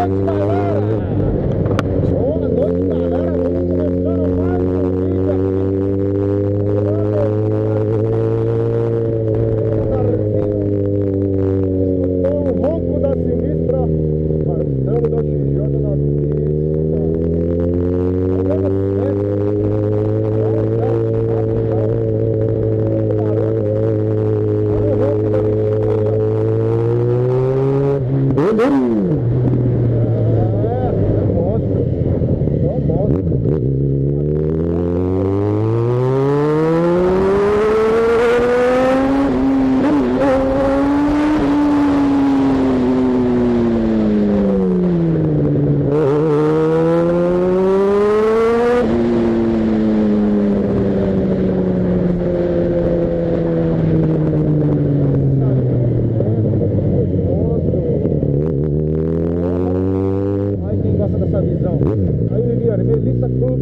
noite, galera! Boa noite, galera! Vamos começando mais um vídeo aqui. Escutou o ronco da sinistra Marcelo da XJ na pista. Dessa visão. Aí, Liliane, Melissa Cruz,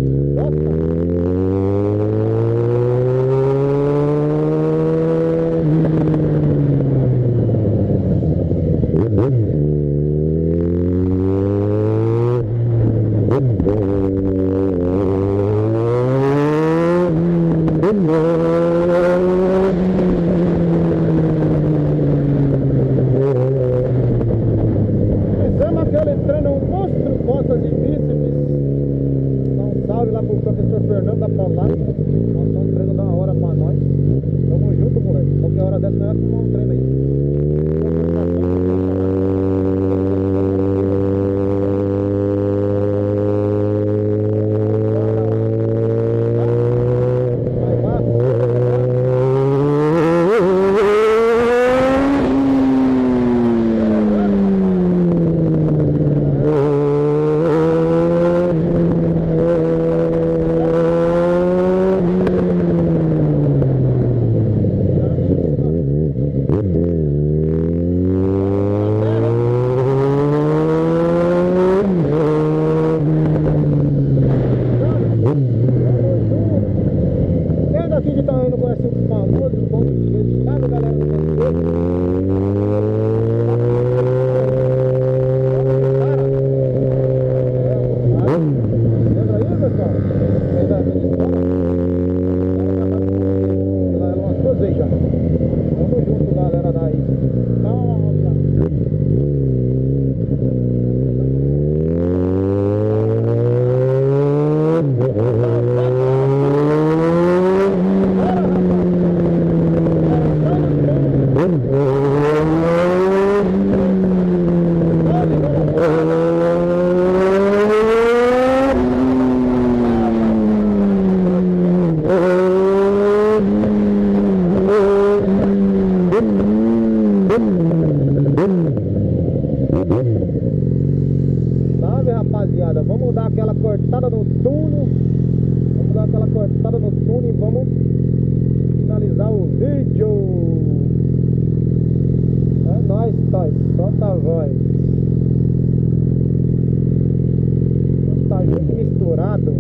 fizemos aquele treino, um monstro, costas e bíceps. Dá um salve lá pro professor Fernando da ProLab. Nossa, um treino da hora pra nós. Tamo junto, moleque. Qualquer hora dessa nós vamos arrumar um treino aí. Quem daqui de Itaúna não conhece o famoso pão de queijo, sabe, galera do pão de queijo? Lembra aí, pessoal? Aí da minha escola? Ela era uma coisa aí já. Tamo junto, galera daí. Salve, rapaziada, vamos dar aquela cortada no túnel. Vamos dar aquela cortada no túnel e vamos finalizar o vídeo. É nóis, Toys, solta a voz. Tá junto misturado.